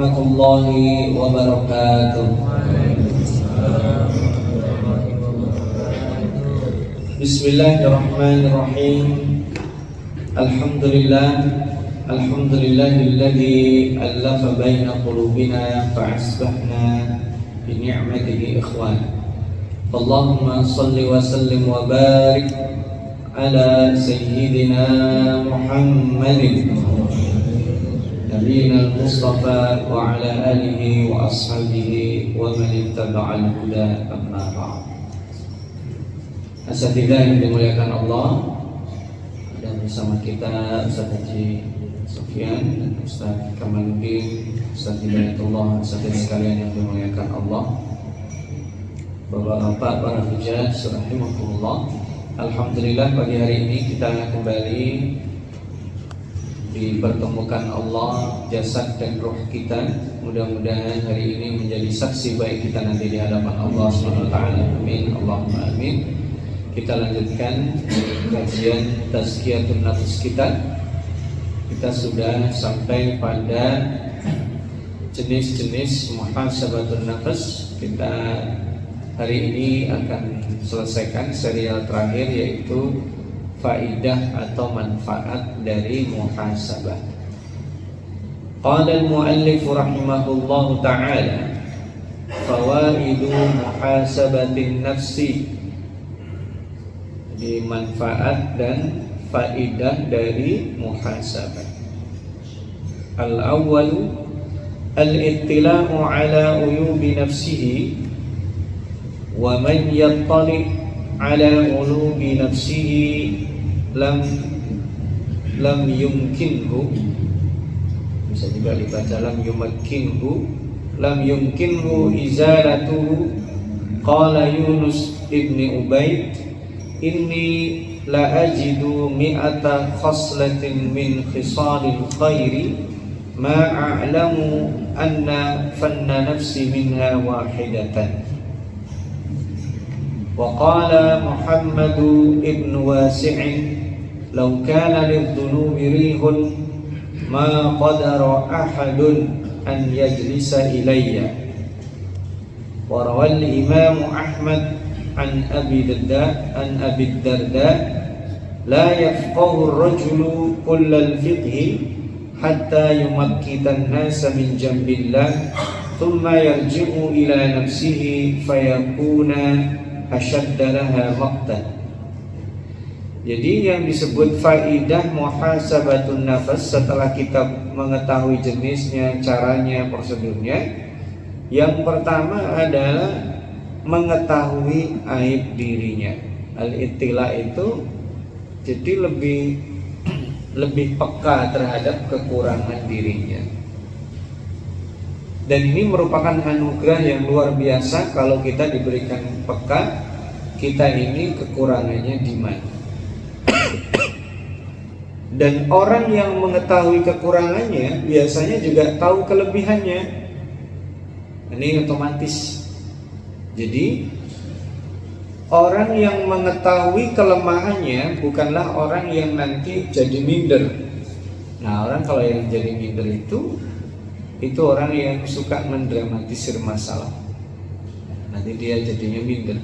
warahmatullahi wabarakatuh. Bismillahirrahmanirrahim. Alhamdulillahilladzi allafa baina qulubina fa'asbahna bi ni'matihi ikhwan. Allahumma shalli wa sallim wa barik ala sayyidina Muhammadin nabiyina al-mustafa wa ala alihi wa ashabihi wa man ittaba'al huda amma ba'd. Asatidzah yang dimuliakan Allah, dan bersama kita Ustaz Haji Sufyan dan Ustaz Kamaluddin, Ustaz Hidayatullah, asatidzah sekalian yang dimuliakan Allah, Bapak-bapak, para hujjah rahimakumullah. Alhamdulillah pagi hari ini kita kembali dipertemukan Allah jasad dan roh kita. Mudah-mudahan hari ini menjadi saksi baik kita nanti di hadapan Allah SWT. Amin, Allahumma amin. Kita lanjutkan kajian tazkiyatun nafs kita. Kita sudah sampai pada jenis-jenis muhasabatun nafs. Kita hari ini akan selesaikan serial terakhir, yaitu faidah atau manfaat dari muhasabah. Qala al-muallif rahimahullahu ta'ala, fawaidu muhasabatin nafsi. Jadi manfaat dan faidah dari muhasabah. Al-awwalu al-ittila'u ala uyubi nafsihi, wa man yattali' ala ulubi nafsihi lam yumkinhu, bisa juga dibaca lam yumkinhu izalatuhu. Qala Yunus ibn Ubaid, inni la ajidu mi'ata khoslatin min khisalil khairi ma a'lamu anna fanna nafsi minha wahidatan. Wa qala Muhammad ibn Wasi'in, law kana lidh-dhunubi rihun ma qadara ahadun an yajlisa ilayya. Wa rawal Imam Ahmad an Abi Darda, la yafqahu ar-rajulu kullal fiqhi hatta yumakkita an-nasa min jambillah thumma yarji'u ila nafsihi fayakuna asyaddalah maqtan. Jadi yang disebut faidah muhasabatun nafas, setelah kita mengetahui jenisnya, caranya, prosedurnya, yang pertama adalah mengetahui aib dirinya. Al-ittila itu jadi lebih peka terhadap kekurangan dirinya. Dan ini merupakan anugerah yang luar biasa kalau kita diberikan peka, kita ini kekurangannya di mana. Dan orang yang mengetahui kekurangannya biasanya juga tahu kelebihannya. Ini otomatis. Jadi orang yang mengetahui kelemahannya bukanlah orang yang nanti jadi minder. Nah, orang kalau yang jadi minder itu orang yang suka mendramatisir masalah. Nanti dia jadinya minder.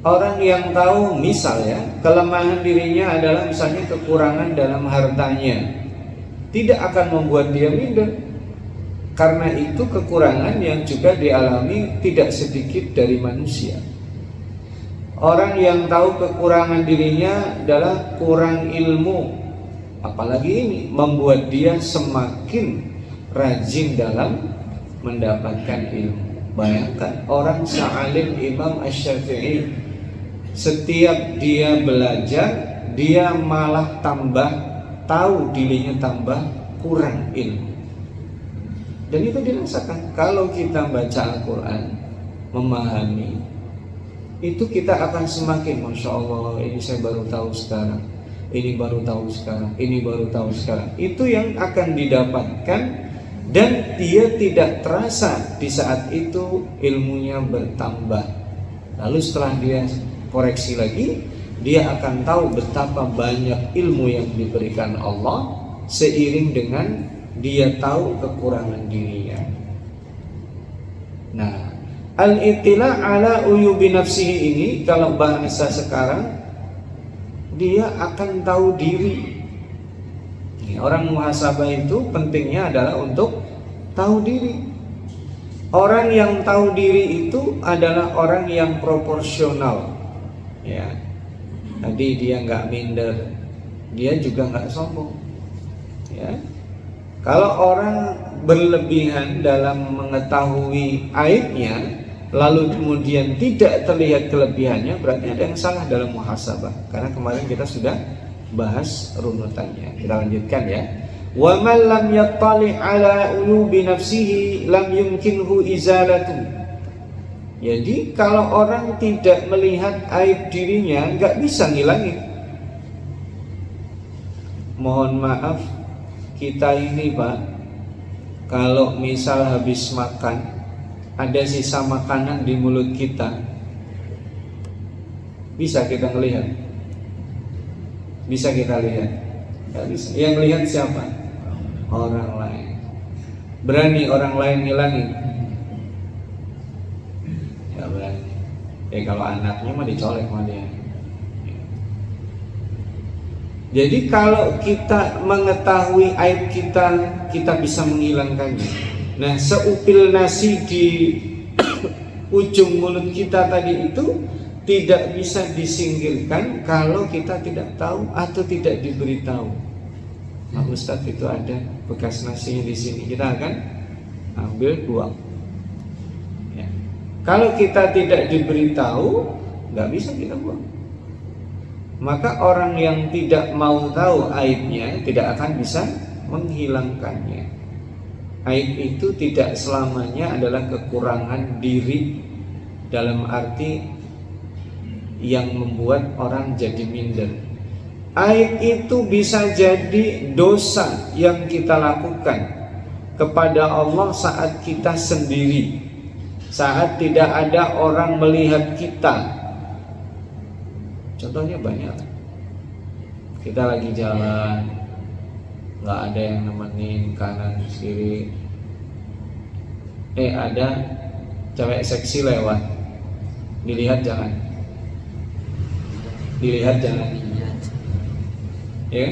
Orang yang tahu misalnya kelemahan dirinya adalah misalnya kekurangan dalam hartanya, tidak akan membuat dia minder, karena itu kekurangan yang juga dialami tidak sedikit dari manusia. Orang yang tahu kekurangan dirinya adalah kurang ilmu, apalagi ini membuat dia semakin rajin dalam mendapatkan ilmu. Bayangkan orang sealim Imam Asy-Syafi'i, setiap dia belajar, dia malah tambah tahu dirinya tambah kurang ilmu. Dan itu dirasakan kalau kita baca Al-Quran, memahami, itu kita akan semakin, Masya Allah, ini saya baru tahu sekarang, ini baru tahu sekarang, ini baru tahu sekarang. Itu yang akan didapatkan, dan dia tidak terasa di saat itu ilmunya bertambah. Lalu setelah dia koreksi lagi, dia akan tahu betapa banyak ilmu yang diberikan Allah seiring dengan dia tahu kekurangan dirinya. Nah, al-ittila' ala uyubi nafsihi ini kalau bahasa sekarang, dia akan tahu diri. Orang muhasabah itu pentingnya adalah untuk tahu diri. Orang yang tahu diri itu adalah orang yang proporsional. Ya, tadi dia nggak minder, dia juga nggak sombong. Ya, kalau orang berlebihan dalam mengetahui aibnya, lalu kemudian tidak terlihat kelebihannya, berarti ada yang salah dalam muhasabah. Karena kemarin kita sudah bahas runutannya. Kita lanjutkan ya. Wa man lam yattali' ala uyubi nafsihi lam yumkinhu izalatu. Jadi kalau orang tidak melihat aib dirinya, nggak bisa ngilangin. Mohon maaf, kita ini Pak, kalau misal habis makan ada sisa makanan di mulut kita, bisa kita melihat? Bisa kita lihat? Nggak bisa. Yang lihat siapa? Orang lain. Berani orang lain ngilangin? Ya berani. Kalau anaknya mah dicolek sama dia. Jadi kalau kita mengetahui aib kita, kita bisa menghilangkannya. Nah, seupil nasi di ujung mulut kita tadi itu tidak bisa disingkirkan kalau kita tidak tahu atau tidak diberitahu. Pak Ustadz, itu ada bekas nasinya di sini, kita akan ambil buang. Ya. Kalau kita tidak diberitahu, nggak bisa kita buang. Maka orang yang tidak mau tahu aibnya tidak akan bisa menghilangkannya. Aib itu tidak selamanya adalah kekurangan diri dalam arti yang membuat orang jadi minder. Aib itu bisa jadi dosa yang kita lakukan kepada Allah saat kita sendiri, saat tidak ada orang melihat kita. Contohnya banyak. Kita lagi jalan, nggak ada yang nemenin kanan kiri. Ada cewek seksi lewat, dilihat jangan. Dilihat jangan. Ya,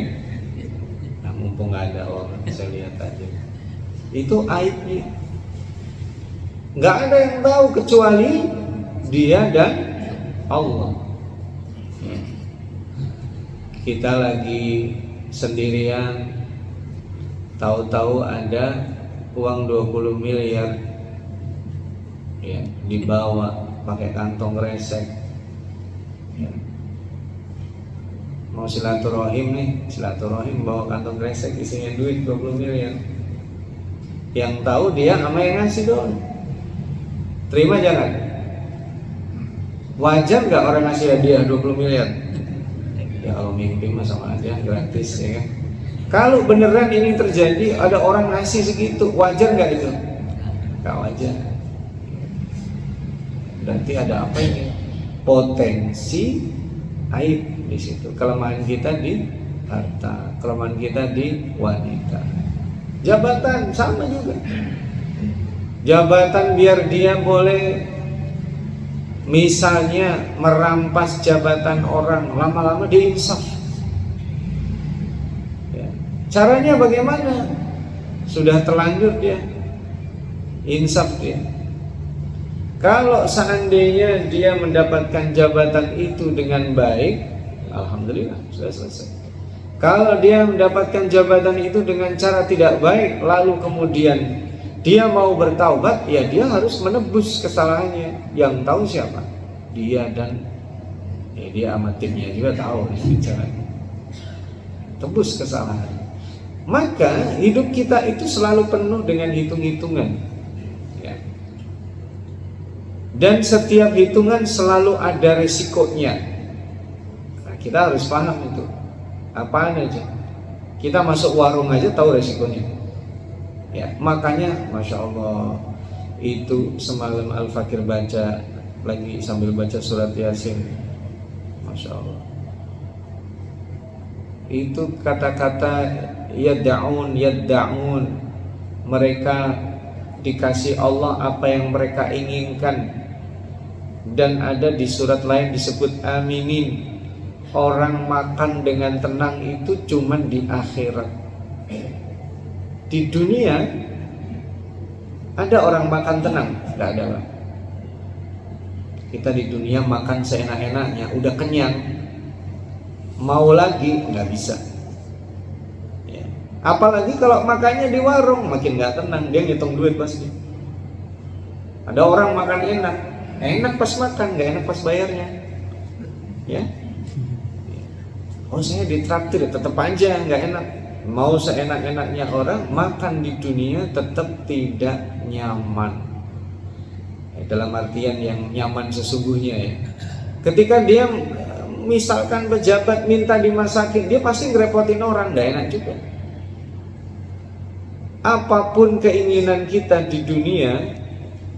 nah, mumpung nggak ada orang, saya lihat aja. Itu aibnya. Nggak ada yang tahu kecuali dia dan Allah. Kita lagi sendirian, tahu-tahu ada uang 20 miliar, ya, dibawa pakai kantong kresek. Ya. Mau silaturahim nih, silaturahim bawa kantong kresek isinya duit 20 miliar. Yang tahu dia sama yang ngasih doang. Terima jangan? Wajar nggak orang ngasih hadiah 20 miliar? Ya kalau mimpi mah sama aja, gratis ya kan. Kalau beneran ini terjadi, ada orang ngasih segitu, wajar nggak itu? Nggak wajar. Berarti ada apa ini? Potensi aib di situ. Kelemahan kita di harta, kelemahan kita di wanita. Jabatan sama juga. Jabatan biar dia boleh misalnya merampas jabatan orang, lama-lama dia insaf. Ya. Caranya bagaimana? Sudah terlanjur dia insaf dia. Kalau seandainya dia mendapatkan jabatan itu dengan baik, alhamdulillah sudah selesai. Kalau dia mendapatkan jabatan itu dengan cara tidak baik, lalu kemudian dia mau bertaubat, ya dia harus menebus kesalahannya. Yang tahu siapa? Dia dan dia sama timnya juga tahu caranya. Tebus kesalahan. Maka hidup kita itu selalu penuh dengan hitung-hitungan. Dan setiap hitungan selalu ada resikonya. Nah, kita harus paham itu. Apaan aja. Kita masuk warung aja tahu resikonya. Ya, makanya Masya Allah, itu semalam Al-Fakir baca lagi sambil baca surat Yasin. Masya Allah. Itu kata-kata yadda'un, mereka dikasih Allah apa yang mereka inginkan. Dan ada di surat lain disebut aminin, orang makan dengan tenang itu cuman di akhirat. Di dunia ada orang makan tenang? Nggak ada, Pak. Kita di dunia makan seenak-enaknya, udah kenyang, mau lagi nggak bisa. Ya. Apalagi kalau makannya di warung, makin nggak tenang, dia ngitung duit pasti. Ada orang makan enak pas makan, nggak enak pas bayarnya. Ya, oh saya ditraktir, tetap aja nggak enak. Mau seenak-enaknya orang, makan di dunia tetap tidak nyaman. Dalam artian yang nyaman sesungguhnya ya. Ketika dia misalkan pejabat minta dimasakin, dia pasti ngerepotin orang, nggak enak juga. Apapun keinginan kita di dunia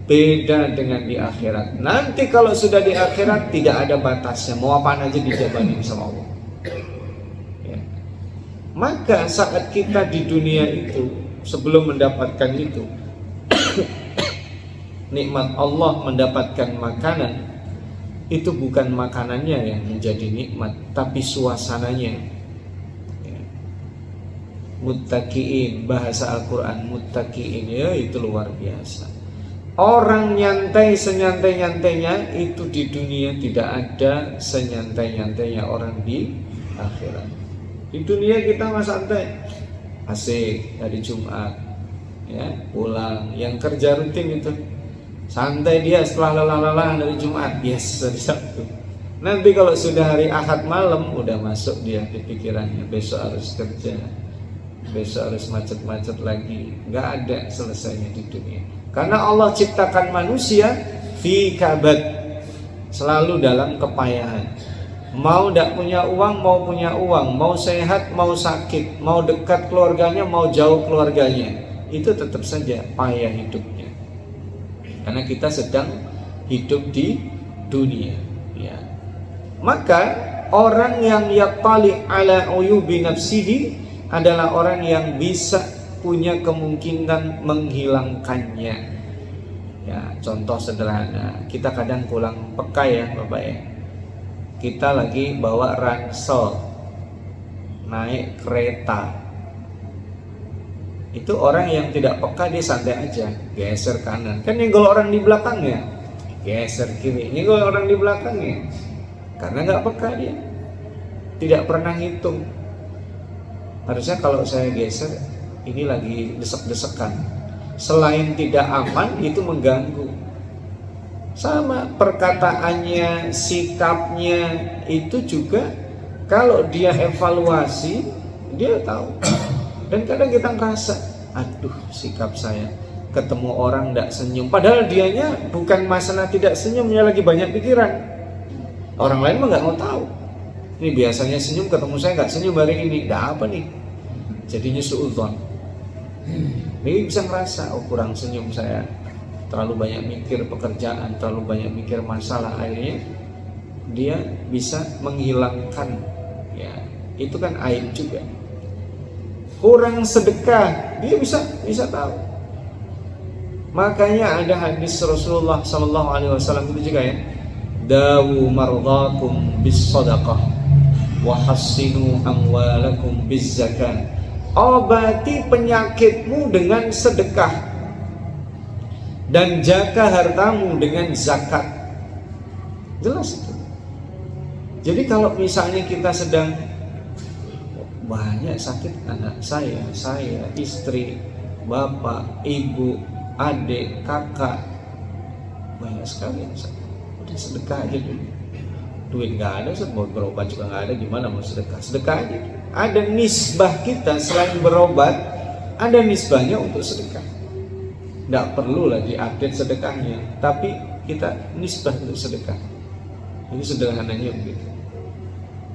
beda dengan di akhirat. Nanti kalau sudah di akhirat tidak ada batasnya, mau apaan aja dijabanin sama Allah. Maka saat kita di dunia itu, sebelum mendapatkan itu nikmat Allah, mendapatkan makanan, itu bukan makanannya yang menjadi nikmat, tapi suasananya. Muttaqiin, bahasa Al-Quran muttaqiin, ya itu luar biasa. Orang nyantai senyantai-nyantainya itu di dunia, tidak ada senyantai-nyantainya orang di akhirat. Di dunia kita mas santai, asik hari Jumat, ya pulang. Yang kerja rutin itu santai dia setelah lelah-lelah dari Jumat, yes hari Sabtu. Nanti kalau sudah hari Ahad malam, udah masuk dia di pikirannya, besok harus kerja, besok harus macet-macet lagi. Nggak ada selesainya di dunia. Karena Allah ciptakan manusia fi kabad, selalu dalam kepayahan. Mau tidak punya uang, mau punya uang, mau sehat, mau sakit, mau dekat keluarganya, mau jauh keluarganya, itu tetap saja payah hidupnya. Karena kita sedang hidup di dunia. Ya. Maka orang yang yattali ala uyubi nafsihi adalah orang yang bisa punya kemungkinan menghilangkannya. Ya, contoh sederhana, kita kadang kurang peka ya Bapak ya. Kita lagi bawa ransel, naik kereta, itu orang yang tidak peka dia santai aja, geser kanan, kan nyenggol orang di belakangnya, geser kiri, nyenggol orang di belakangnya, karena nggak peka dia, tidak pernah hitung. Harusnya kalau saya geser, ini lagi desek-desekan, selain tidak aman itu mengganggu. Sama perkataannya, sikapnya itu juga kalau dia evaluasi dia tahu. Dan kadang kita ngerasa, aduh sikap saya ketemu orang tidak senyum, padahal dianya bukan masalah tidak senyum, dia lagi banyak pikiran. Orang lain mah nggak mau tahu. Ini biasanya senyum, ketemu saya nggak senyum hari ini, dah apa nih? Jadinya suudzon. Ini bisa ngerasa, oh kurang senyum saya, terlalu banyak mikir pekerjaan, terlalu banyak mikir masalah, akhirnya dia bisa menghilangkan. Ya, itu kan aib juga. Kurang sedekah, dia bisa tahu. Makanya ada hadis Rasulullah SAW itu juga ya, dawu mardhakum bis sadaqah wa hassinu amwalakum biz zakah. Obati penyakitmu dengan sedekah dan jaga hartamu dengan zakat. Jelas itu. Jadi kalau misalnya kita sedang banyak sakit, anak saya, istri, bapak, ibu, adik, kakak, banyak sekali yang sakit, udah sedekah aja dulu. Duit nggak ada, mau berobat juga nggak ada, gimana mau sedekah? Sedekah aja. Ada nisbah kita selain berobat, ada nisbahnya untuk sedekah. Tidak perlulah diupdate sedekahnya, tapi kita nisbah untuk sedekah. Ini sederhananya begitu.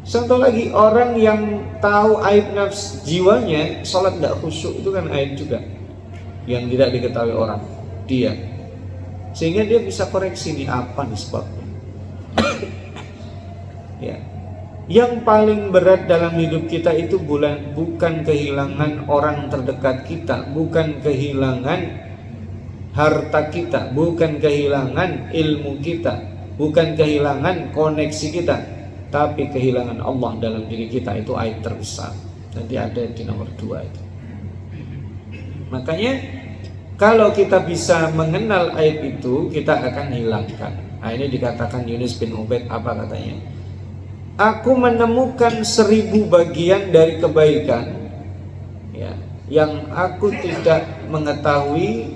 Contoh lagi, orang yang tahu aib nafs jiwanya, sholat tidak khusyuk, itu kan aib juga yang tidak diketahui orang, dia. Sehingga dia bisa koreksi, ini apa nih sebabnya. Ya. Yang paling berat dalam hidup kita itu bukan kehilangan orang terdekat kita, bukan kehilangan harta kita, bukan kehilangan ilmu kita, bukan kehilangan koneksi kita, tapi kehilangan Allah dalam diri kita. Itu aib terbesar. Nanti ada di nomor 2 itu. Makanya kalau kita bisa mengenal aib itu, kita akan hilangkan. Nah, ini dikatakan Yunus bin Ubaid, apa katanya? Aku menemukan 1000 bagian dari kebaikan, ya, yang aku tidak mengetahui.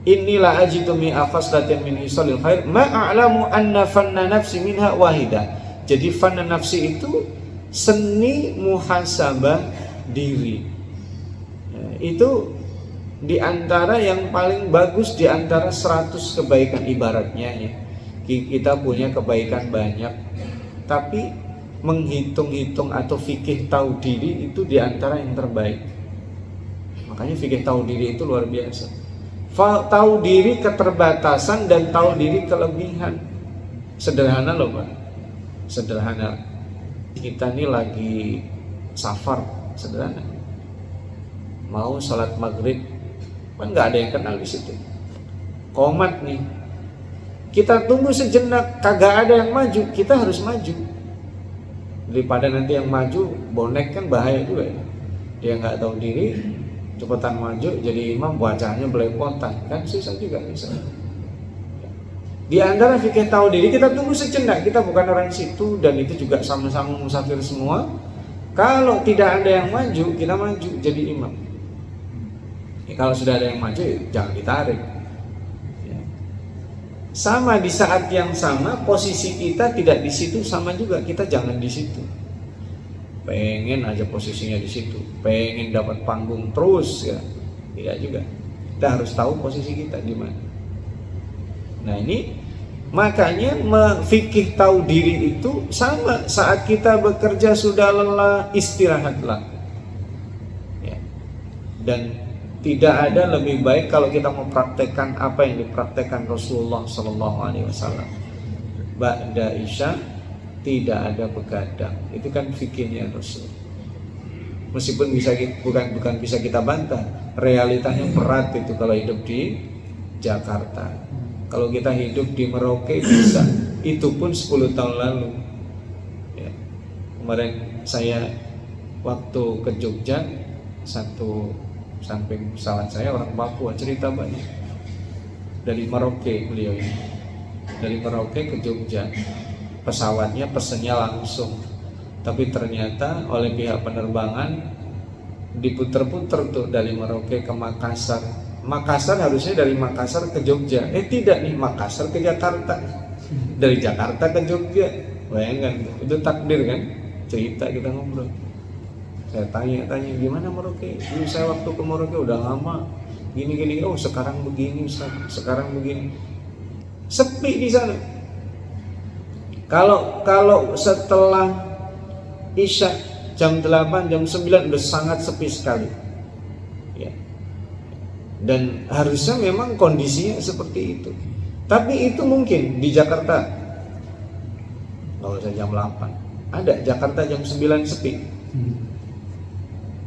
Inilah ajitu mi afaslatin min hisalil khair ma'a'lamu anna fanna nafsi minha wahidah. Jadi fanna nafsi itu seni muhasabah diri, ya, itu diantara yang paling bagus diantara 100 kebaikan. Ibaratnya ya, kita punya kebaikan banyak, tapi menghitung-hitung atau fikih tahu diri itu diantara yang terbaik. Makanya fikih tahu diri itu luar biasa. Tahu diri keterbatasan dan tahu diri kelebihan. Sederhana loh Pak, sederhana. Kita ini lagi safar, sederhana. Mau sholat maghrib, kan nggak ada yang kenal di situ. Qomat nih, kita tunggu sejenak, kagak ada yang maju, kita harus maju. Daripada nanti yang maju bonek kan bahaya juga ya. Dia nggak tahu diri, cepetan maju jadi imam, bacanya belepotan, kan susah juga misalnya. Di antara fikih tahu diri, kita tunggu sejenak, kita bukan orang situ dan itu juga sama-sama musafir semua. Kalau tidak ada yang maju, kita maju jadi imam. Ya, kalau sudah ada yang maju, jangan ditarik. Ya. Sama di saat yang sama, posisi kita tidak di situ, sama juga kita jangan di situ. Pengen aja posisinya di situ, pengen dapat panggung terus ya, tidak juga. Kita harus tahu posisi kita di mana. Nah ini makanya fikih tahu diri itu sama. Saat kita bekerja sudah lelah, istirahatlah ya. Dan tidak ada lebih baik kalau kita mempraktekkan apa yang dipraktekkan Rasulullah SAW. Ba'da isya tidak ada begadang. Itu kan fikihnya Rasul. Meskipun bukan bisa kita bantah, realitanya berat itu kalau hidup di Jakarta. Kalau kita hidup di Merauke bisa, itu pun 10 tahun lalu ya. Kemarin saya waktu ke Jogja, satu samping pesawat saya orang Papua, cerita banyak. Dari Merauke beliau ini, dari Merauke ke Jogja, pesawatnya pesennya langsung, tapi ternyata oleh pihak penerbangan diputer-puter tuh dari Merauke ke Makassar. Makassar harusnya dari Makassar ke Jogja, tidak nih, Makassar ke Jakarta, dari Jakarta ke Jogja. Bayangkan, itu takdir kan? Cerita kita ngobrol. Saya tanya gimana Merauke? Dulu saya waktu ke Merauke udah lama, gini-gini. Oh sekarang begini, sekarang begini. Sepi di sana. Kalau setelah Isya jam 8, jam 9 udah sangat sepi sekali. Ya. Dan harusnya memang kondisinya seperti itu. Tapi itu mungkin di Jakarta. Kalau saya jam 8, ada Jakarta jam 9 sepi.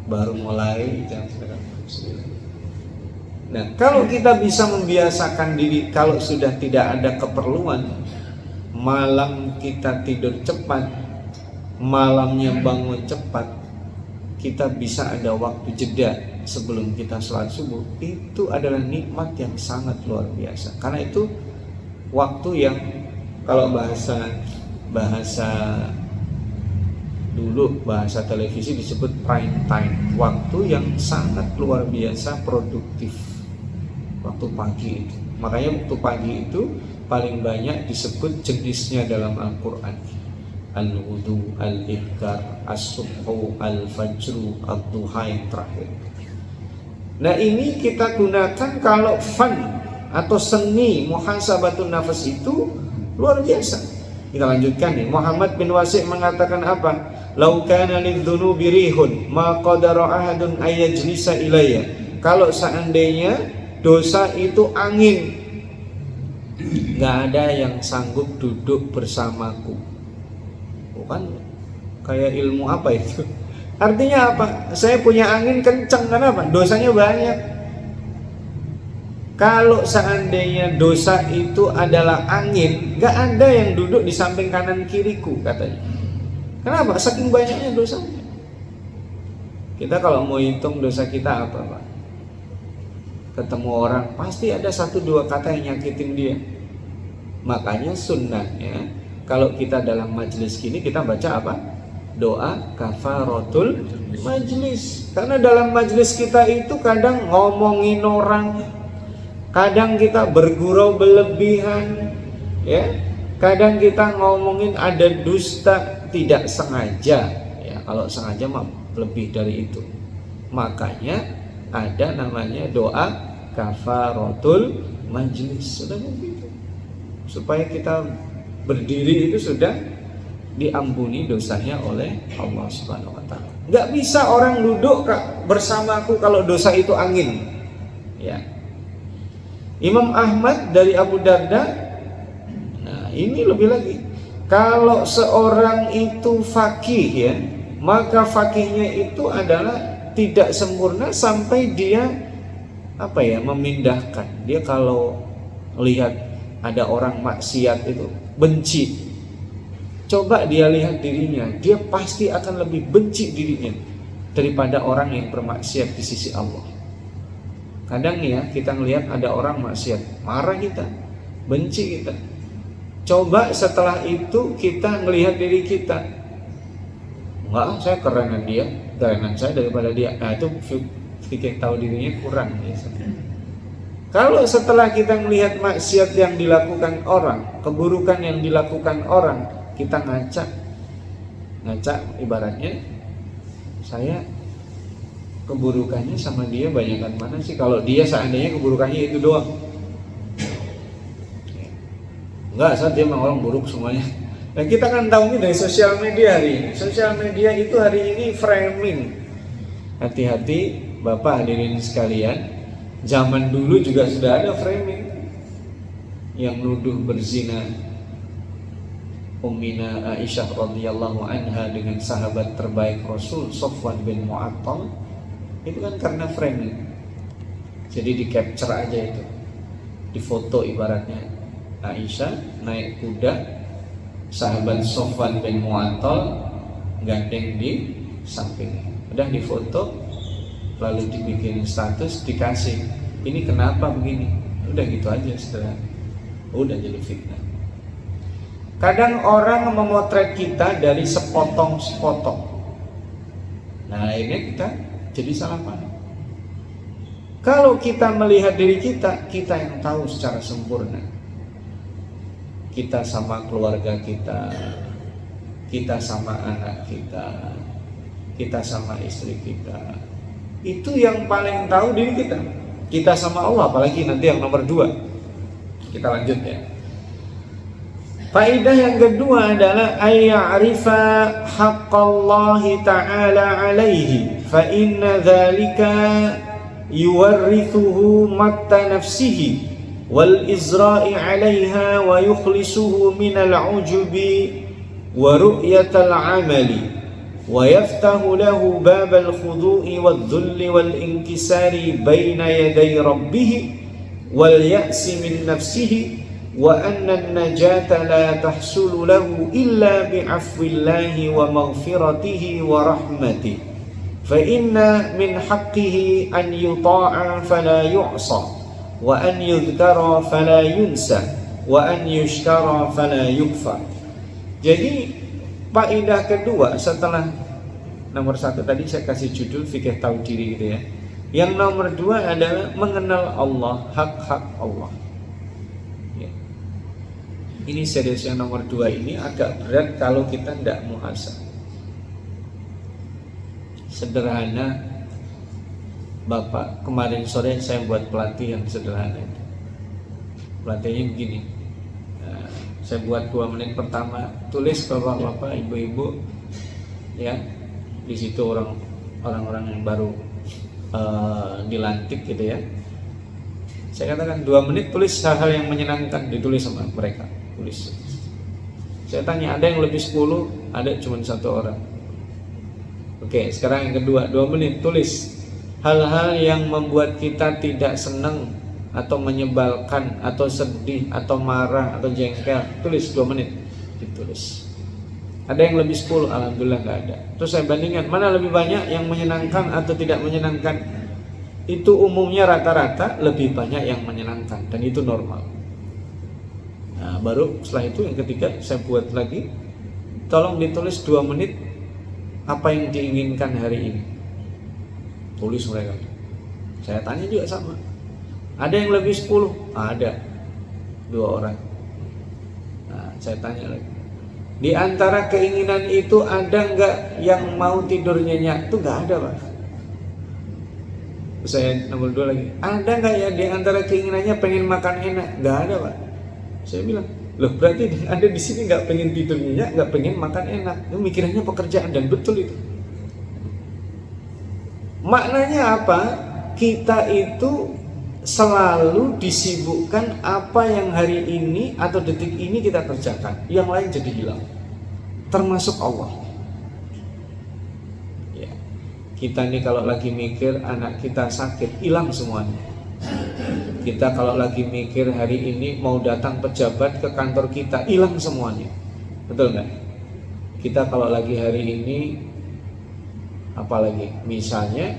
Baru mulai jam 9. Nah, kalau kita bisa membiasakan diri, kalau sudah tidak ada keperluan, malam kita tidur cepat, malamnya bangun cepat, kita bisa ada waktu jeda sebelum kita sholat subuh. Itu adalah nikmat yang sangat luar biasa. Karena itu waktu yang kalau bahasa dulu, bahasa televisi disebut prime time, waktu yang sangat luar biasa produktif, waktu pagi itu. Makanya waktu pagi itu paling banyak disebut jenisnya dalam Al-Quran. Al-wudu, al-ibkar, as-subhu, al-fajru, al-duha yang terakhir. Nah ini kita gunakan kalau fun atau seni muhasabatun nafas itu luar biasa. Kita lanjutkan nih. Muhammad bin Wasi' mengatakan apa? Lau kana lidzunubi rihun ma qadara ahadun ayajlisa ilayya. Kalau seandainya dosa itu angin, nggak ada yang sanggup duduk bersamaku. Bukan kayak ilmu apa itu? Artinya apa? Saya punya angin kencang, kenapa? Dosanya banyak. Kalau seandainya dosa itu adalah angin, nggak ada yang duduk di samping kanan kiriku, katanya. Kenapa? Saking banyaknya dosanya. Kita kalau mau hitung dosa kita apa, Pak? Ketemu orang pasti ada 1-2 kata yang nyakitin dia. Makanya sunnahnya kalau kita dalam majelis gini kita baca apa? Doa kafaratul majelis. Karena dalam majelis kita itu kadang ngomongin orang, kadang kita bergurau berlebihan, ya. Kadang kita ngomongin ada dusta tidak sengaja. Ya, kalau sengaja mah lebih dari itu. Makanya ada namanya doa kafaratul majlis. Sudah begitu. Supaya kita berdiri itu sudah diampuni dosanya oleh Allah Subhanahu wa taala. Enggak bisa orang duduk bersamaku kalau dosa itu angin. Ya. Imam Ahmad dari Abu Darda. Nah, ini lebih lagi. Kalau seorang itu faqih, ya, maka fakihnya itu adalah tidak sempurna sampai dia memindahkan. Dia kalau lihat ada orang maksiat itu benci. Coba dia lihat dirinya, dia pasti akan lebih benci dirinya daripada orang yang bermaksiat di sisi Allah. Kadang ya kita ngelihat ada orang maksiat, marah kita, benci kita. Coba setelah itu kita ngelihat diri kita, enggak, saya kerenan dia, kerenan saya daripada dia. Nah itu fikih tahu dirinya kurang biasanya. Kalau setelah kita melihat maksiat yang dilakukan orang, keburukan yang dilakukan orang, kita ngaca ibaratnya, saya keburukannya sama dia banyakan mana sih? Kalau dia seandainya keburukannya itu doang, enggak, saat dia memang orang buruk semuanya. Dan kita kan tahu ini dari sosial media hari ini. Sosial media itu hari ini framing. Hati-hati Bapak hadirin sekalian, zaman dulu juga sudah ada framing yang nuduh berzina Ummina Aisyah radhiyallahu anha dengan sahabat terbaik Rasul Safwan bin Mu'attal. Itu kan karena framing. Jadi di capture aja itu, difoto ibaratnya Aisyah naik kuda, sahabat Safwan bin Mu'attal gandeng di samping. Udah difoto, lalu dibikin status, dikasih, ini kenapa begini? Udah gitu aja setelah, udah jadi fitnah. Kadang orang memotret kita dari sepotong-sepotong. Nah akhirnya kita jadi salah paham. Kalau kita melihat diri kita, kita yang tahu secara sempurna. Kita sama keluarga kita, kita sama anak kita, kita sama istri kita. Itu yang paling tahu diri kita. Kita sama Allah, apalagi nanti yang nomor 2. Kita lanjut ya. Faedah yang kedua adalah ayya'rifa haqqallahi ta'ala alaihi fa inna dzalika yuwarrithuhu matta nafsihi wal izra'i 'alaiha wa yukhlisuhu minal 'ujubi wa ru'yatal 'amali wa yaftahu lahu babal khudu'i wadh-dhulli wal inkisari baina yaday rabbih wal ya'si min nafsihi wa anna an-najata la tahsulu lahu illa bi'afwillahi wa maghfiratihi wa rahmatihi fa inna min haqqihi an yuta'a fala yu'sa wa an yudhkara fala yunsa wa an yushkara fala yukfar. Jadi faedah kedua setelah nomor 1 tadi saya kasih judul fikih tahu diri gitu ya. Yang nomor 2 adalah mengenal Allah, hak-hak Allah. Ya. Ini serius yang nomor 2 ini agak berat kalau kita tidak muhasabah. Sederhana, Bapak, kemarin sore saya buat pelatihan sederhana itu. Pelatihannya begini. Saya buat 2 menit pertama, tulis bapak-bapak, ibu-ibu, ya, di situ orang-orang yang baru dilantik gitu ya. Saya katakan 2 menit tulis hal-hal yang menyenangkan, ditulis sama mereka, tulis. Saya tanya, ada yang lebih 10, ada cuma 1 orang. Oke, sekarang yang kedua, 2 menit tulis hal-hal yang membuat kita tidak senang atau menyebalkan atau sedih atau marah atau jengkel, tulis 2 menit, ditulis. Ada yang lebih 10, alhamdulillah nggak ada. Terus saya bandingkan mana lebih banyak yang menyenangkan atau tidak menyenangkan. Itu umumnya rata-rata lebih banyak yang menyenangkan dan itu normal. Nah, baru setelah itu yang ketiga saya buat lagi, tolong ditulis 2 menit apa yang diinginkan hari ini. Tulis mereka. Saya tanya juga sama. Ada yang lebih 10? Ada 2 orang. Nah, saya tanya lagi. Di antara keinginan itu ada nggak yang mau tidur nyenyak? Itu nggak ada, Pak. Saya nomor 2 lagi. Ada nggak ya di antara keinginannya pengen makan enak? Nggak ada, Pak. Saya bilang, loh berarti ada di sini nggak pengen tidur nyenyak, nggak pengen makan enak. Itu mikirannya pekerjaan dan betul itu. Maknanya apa? Kita itu selalu disibukkan apa yang hari ini atau detik ini kita kerjakan, yang lain jadi hilang, termasuk Allah. Ya. Kita nih kalau lagi mikir anak kita sakit, hilang semuanya. Kita kalau lagi mikir hari ini mau datang pejabat ke kantor kita, hilang semuanya. Betul nggak? Kita kalau lagi hari ini, apalagi misalnya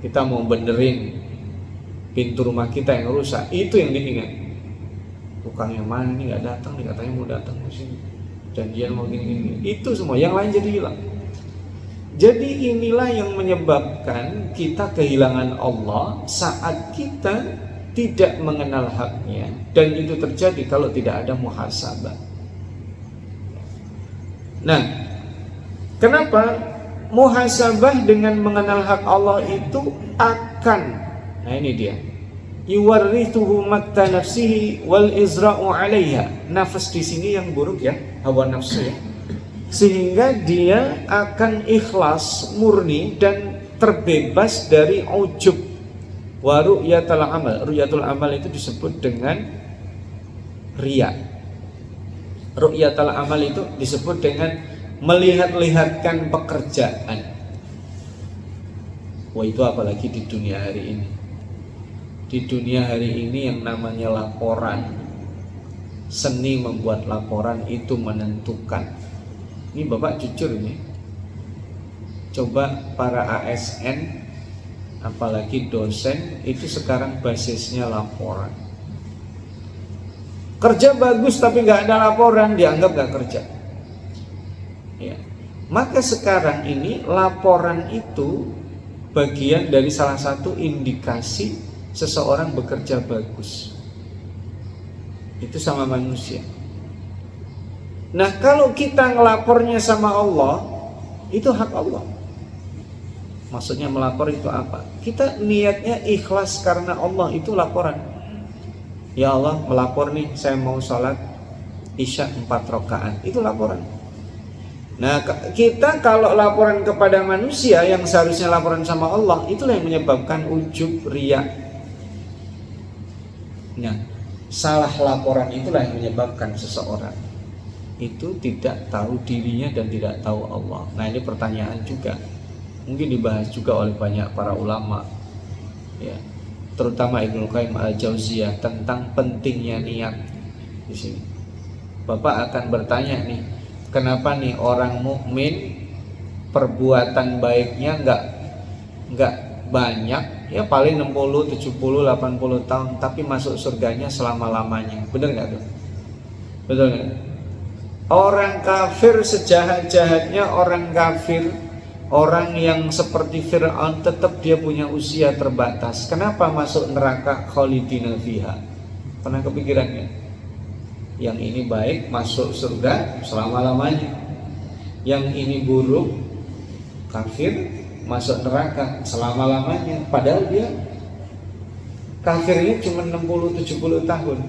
kita mau benerin pintu rumah kita yang rusak, itu yang diingat. Tukang yang mana nih nggak datang nih, katanya mau datang ke sini, janjian mau gini-gini. Itu semua, yang lain jadi hilang. Jadi inilah yang menyebabkan kita kehilangan Allah saat kita tidak mengenal haknya, dan itu terjadi kalau tidak ada muhasabah. Nah, kenapa muhasabah dengan mengenal hak Allah itu akan, nah ini dia, yuwarrithuhu makta nafsihi wal izra'u 'alaiha. Nafas di sini yang buruk ya, hawa nafsu ya. Sehingga dia akan ikhlas, murni dan terbebas dari ujub. Wa ru'yatul amal. Ru'yatul amal itu disebut dengan riya. Ru'yatul amal itu disebut dengan melihat-lihatkan pekerjaan. Wah, itu apalagi di dunia hari ini. Di dunia hari ini yang namanya laporan, seni membuat laporan itu menentukan. Ini Bapak jujur ini, coba para ASN, apalagi dosen, itu sekarang basisnya laporan. Kerja bagus tapi nggak ada laporan, dianggap nggak kerja. Ya. Maka sekarang ini laporan itu bagian dari salah satu indikasi seseorang bekerja bagus. Itu sama manusia. Nah, kalau kita ngelapornya sama Allah, itu hak Allah. Maksudnya melapor itu apa? Kita niatnya ikhlas karena Allah, itu laporan. Ya Allah, melapor nih, saya mau sholat Isya 4 rakaat. Itu laporan. Nah, kita kalau laporan kepada manusia yang seharusnya laporan sama Allah, itulah yang menyebabkan ujub, riya. Nah, salah laporan itulah yang menyebabkan seseorang itu tidak tahu dirinya dan tidak tahu Allah. Nah, ini pertanyaan juga, mungkin dibahas juga oleh banyak para ulama, ya, terutama Ibnu Qayyim al-Jauziyah tentang pentingnya niat di sini. Bapak akan bertanya nih, kenapa nih orang mukmin perbuatan baiknya nggak banyak, ya paling 60, 70, 80 tahun, tapi masuk surganya selama-lamanya. Benar nggak tuh? Betul nggak? Orang kafir sejahat-jahatnya orang kafir, orang yang seperti Fir'aun, tetap dia punya usia terbatas. Kenapa masuk neraka khalidina fiha? Pernah kepikirannya? Yang ini baik masuk surga selama-lamanya, yang ini buruk kafir masuk neraka selama-lamanya. Padahal dia kafirnya cuma 60-70 tahun,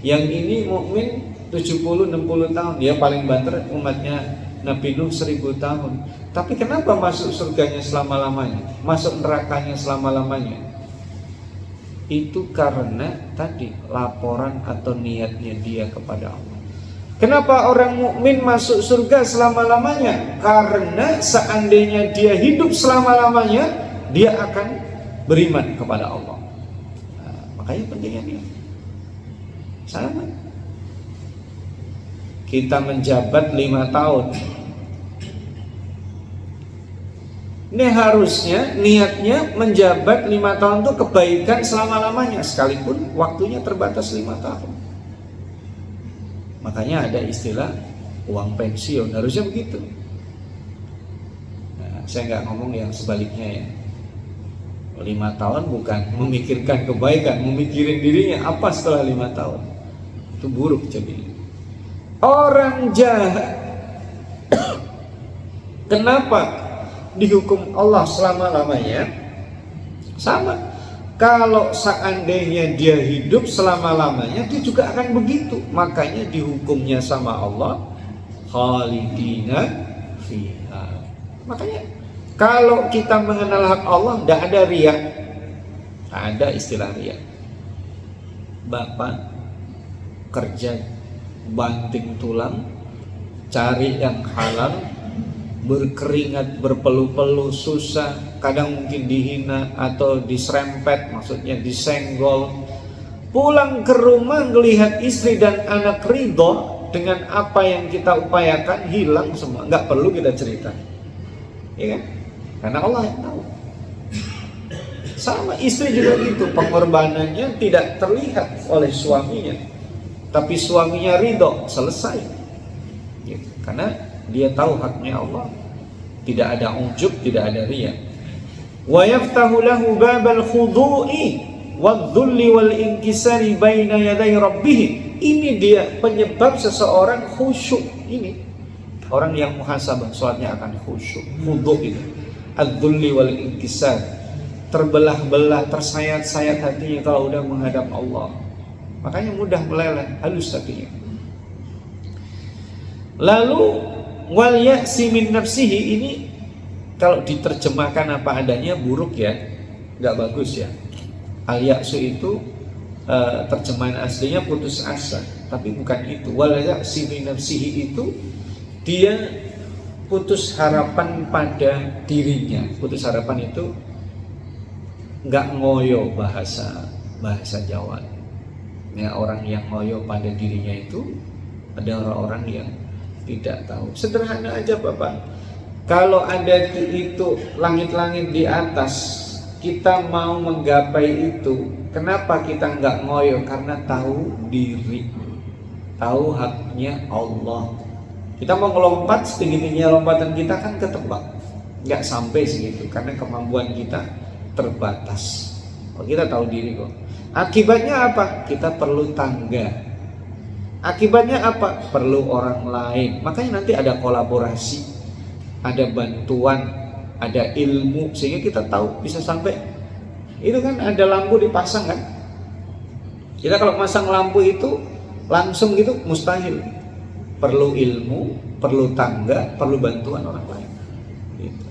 yang ini mukmin 70-60 tahun. Dia paling banter umatnya Nabi Nuh 1000 tahun. Tapi kenapa masuk surganya selama-lamanya, masuk nerakanya selama-lamanya? itu karena tadi laporan atau niatnya dia kepada Allah. Kenapa orang mukmin masuk surga selama-lamanya? Karena seandainya dia hidup selama-lamanya, dia akan beriman kepada Allah. Nah, makanya pentingnya dia. Sama. Kita menjabat 5 tahun. Ini harusnya niatnya menjabat 5 tahun itu kebaikan selama-lamanya, sekalipun waktunya terbatas 5 tahun. Makanya ada istilah uang pensiun, harusnya begitu. Nah, saya nggak ngomong yang sebaliknya ya. 5 tahun bukan memikirkan kebaikan, memikirin dirinya apa setelah 5 tahun. Itu buruk jadi. Orang jahat kenapa dihukum Allah selama-lamanya? Sama. Kalau seandainya dia hidup selama-lamanya, dia juga akan begitu. Makanya dihukumnya sama Allah khalidina fiha. Makanya kalau kita mengenal hak Allah, tidak ada riya. Tidak ada istilah riya. Bapak kerja banting tulang, cari yang halal, berkeringat, berpeluh-peluh, susah, kadang mungkin dihina atau diserempet, maksudnya disenggol. Pulang ke rumah melihat istri dan anak ridho dengan apa yang kita upayakan, hilang semua, nggak perlu kita cerita, ya kan? Karena Allah yang tahu. Sama istri juga gitu, pengorbanannya tidak terlihat oleh suaminya, tapi suaminya ridho, selesai, gitu. Karena dia tahu haknya Allah, tidak ada ujub, tidak ada riya. Wa yaftahu lahu babal khudu'i wadh-dhulli wal inkisari baina yaday rabbih. Ini dia penyebab seseorang khusyuk. Ini orang yang muhasabah, salatnya akan khusyuk. Khudu' itu adz-dhulli wal inkisar, terbelah-belah, tersayat-sayat hatinya kalau udah menghadap Allah. Makanya mudah meleleh, halus hatinya. Lalu wal ya'si min nafsihi, ini kalau diterjemahkan apa adanya buruk ya, nggak bagus ya. Al ya'su itu terjemahan aslinya putus asa, tapi bukan itu. Wal ya'si min nafsihi itu dia putus harapan pada dirinya. Putus harapan itu nggak ngoyo, bahasa Jawa. Ya, orang yang ngoyo pada dirinya itu ada orang-orang yang tidak tahu. Sederhana aja Bapak, kalau ada itu langit-langit di atas, kita mau menggapai itu, kenapa kita nggak ngoyo? Karena tahu diri, tahu haknya Allah. Kita mau ngelompat, setinggi-tingginya lompatan kita kan ketebak, nggak sampai segitu, karena kemampuan kita terbatas. Oh, kita tahu diri kok. Akibatnya apa? Kita perlu tangga. Akibatnya apa? Perlu orang lain. Makanya nanti ada kolaborasi, ada bantuan, ada ilmu, sehingga kita tahu bisa sampai. Itu kan ada lampu dipasang kan? Kita kalau masang lampu itu langsung gitu mustahil. Perlu ilmu, perlu tangga, perlu bantuan orang lain. Gitu.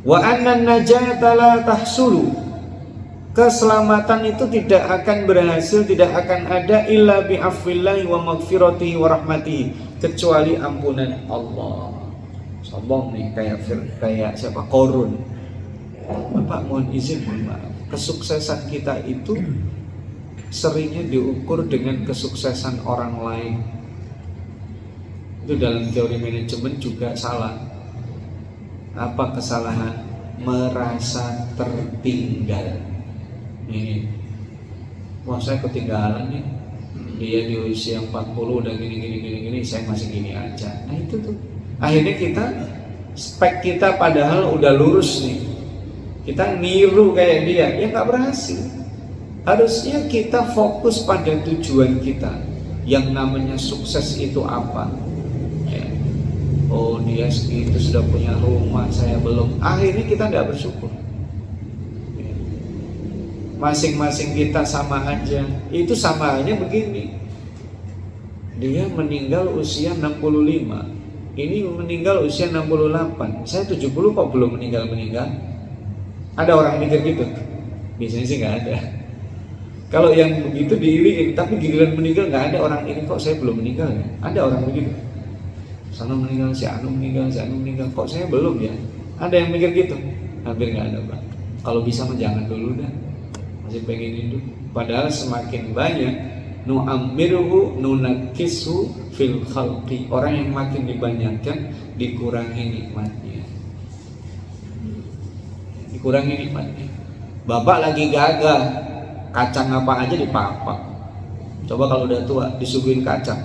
Wa annan najata la tahsulu. Keselamatan itu tidak akan berhasil, tidak akan ada illa bi'afwillahi wa maghfiratihi wa rahmatihi, kecuali ampunan Allah. Sombong nih kayak siapa? Korun. Bapak mohon izin, mohon maaf. Kesuksesan kita itu seringnya diukur dengan kesuksesan orang lain. Itu dalam teori manajemen juga salah. Apa kesalahan? Merasa tertinggal. Ini, wah saya ketinggalan nih, dia di usia 40 udah gini, saya masih gini aja. Nah itu tuh, akhirnya kita spek kita padahal udah lurus nih, kita niru kayak dia, ya nggak berhasil. Harusnya kita fokus pada tujuan kita, yang namanya sukses itu apa ya. Oh dia segitu sudah punya rumah, saya belum. Akhirnya kita nggak bersyukur. Masing-masing kita sama aja. Itu sama aja begini, dia meninggal usia 65, ini meninggal usia 68, saya 70 kok belum meninggal. Ada orang mikir gitu? Biasanya sih nggak ada. Kalau yang begitu diiriin, tapi giliran meninggal nggak ada orang ini, kok saya belum meninggal ya? Ada orang begitu. Sana meninggal, si Anu meninggal, kok saya belum ya? Ada yang mikir gitu? Hampir nggak ada, Pak. Kalau bisa mah jangan dulu dah, masih pengen hidup. Padahal semakin banyak nu'ammiruhu nunakkisu fil khalqi, orang yang makin dibanyakan dikurangi nikmatnya. Dikurangi nikmatnya. Bapak lagi gagah, kacang apa aja dipapak. Coba kalau udah tua disuguhin kacang,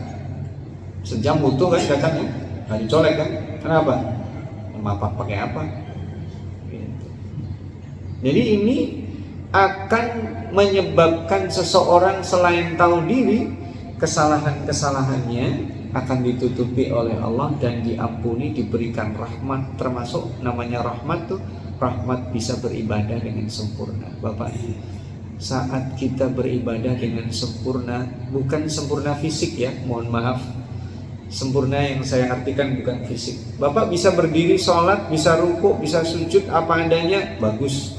sejam butuh kan kacangnya, nggak dicolek kan? Kenapa? Mapak pakai apa? Gitu. Jadi ini akan menyebabkan seseorang selain tahu diri, kesalahan-kesalahannya akan ditutupi oleh Allah dan diampuni, diberikan rahmat. Termasuk namanya rahmat tuh, rahmat bisa beribadah dengan sempurna. Bapak, saat kita beribadah dengan sempurna, bukan sempurna fisik ya, mohon maaf, sempurna yang saya artikan bukan fisik. Bapak bisa berdiri sholat, bisa ruku, bisa sujud apa adanya, bagus.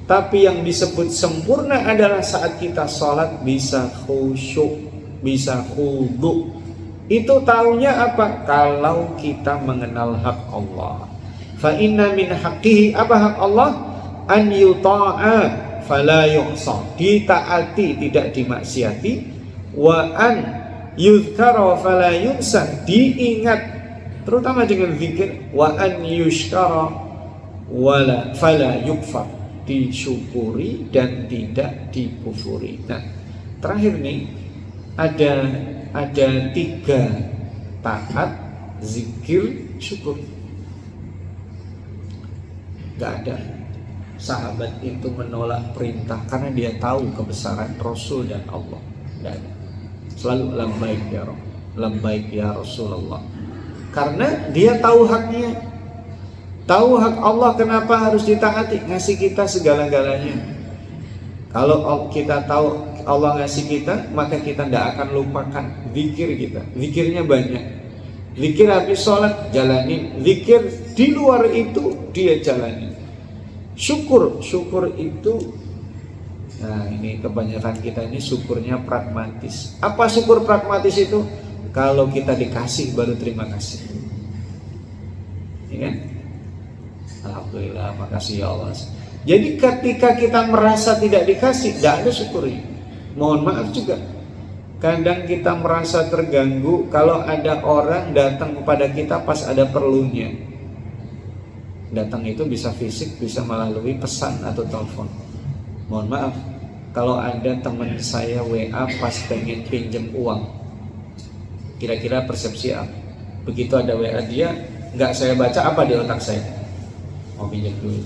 Tapi yang disebut sempurna adalah saat kita sholat bisa khusyuk, bisa khudu. Itu taunya apa? Kalau kita mengenal hak Allah. Fa inna min haqqihi, apa hak Allah? An yuta'a fala yu'sa, ditaati tidak dimaksiati. Wa an yuzkara fala yunsa, diingat terutama dengan zikir. Wa an yushkara wala fala yukfar, disyukuri dan tidak dikufuri. Nah, terakhir nih ada 3 taat, zikir, syukur. Gak ada sahabat itu menolak perintah karena dia tahu kebesaran Rasul dan Allah. Gak ada. Selalu labbaik ya Rabb, labbaik ya Rasulullah. Karena dia tahu haknya, tahu hak Allah, kenapa harus ditaati, ngasih kita segala-galanya. Kalau kita tahu Allah ngasih kita, maka kita tidak akan lupakan zikir kita. Zikirnya banyak. Zikir habis sholat, jalani. Zikir di luar itu dia jalani. Syukur itu, nah ini kebanyakan kita ini syukurnya pragmatis. Apa syukur pragmatis itu? Kalau kita dikasih baru terima kasih. Ya kan? Alhamdulillah, makasih ya Allah. Jadi ketika kita merasa tidak dikasih, tidak ada syukurnya. Mohon maaf juga, kadang kita merasa terganggu kalau ada orang datang kepada kita pas ada perlunya. Datang itu bisa fisik, bisa melalui pesan atau telepon. Mohon maaf, kalau ada teman saya WA pas pengen pinjam uang, kira-kira persepsi apa? Begitu ada WA dia, nggak saya baca, apa di otak saya? Mau pinjam dulu.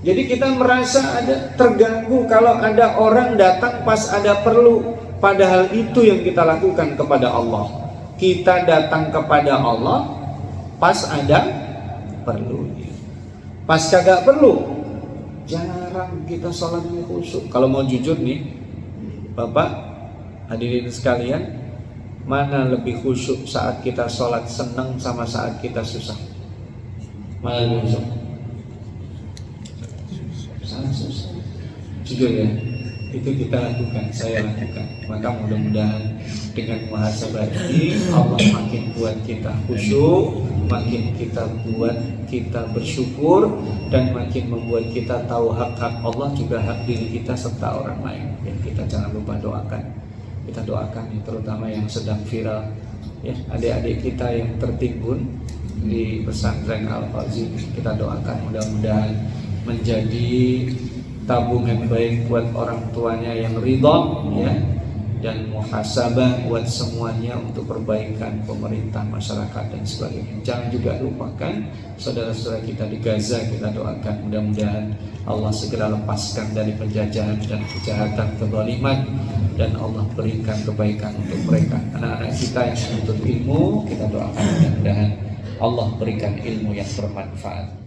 Jadi kita merasa ada terganggu kalau ada orang datang pas ada perlu. Padahal itu yang kita lakukan kepada Allah. Kita datang kepada Allah pas ada perlu. Pas kagak perlu, jarang kita sholatnya khusyuk. Kalau mau jujur nih, Bapak, hadirin sekalian, mana lebih khusyuk saat kita sholat senang sama saat kita susah? Mana lebih khusyuk? Sangat susah. Jujur ya, itu kita lakukan, saya lakukan. Maka mudah-mudahan dengan muhasabah ini Allah makin buat kita khusyuk, makin kita buat kita bersyukur, dan makin membuat kita tahu hak-hak Allah, juga hak diri kita serta orang lain. Dan kita jangan lupa doakan. Kita doakan ya, terutama yang sedang viral ya, adik-adik kita yang tertimbun di pesantren Al-Fazi. Kita doakan mudah-mudahan menjadi tabungan baik buat orang tuanya yang ridha ya, dan muhasabah buat semuanya untuk perbaikan pemerintah, masyarakat dan sebagainya. Jangan juga lupakan saudara-saudara kita di Gaza, kita doakan mudah-mudahan Allah segera lepaskan dari penjajahan dan kejahatan, kezaliman, dan Allah berikan kebaikan untuk mereka. Anak-anak kita yang menuntut ilmu, kita doakan mudah-mudahan Allah berikan ilmu yang bermanfaat.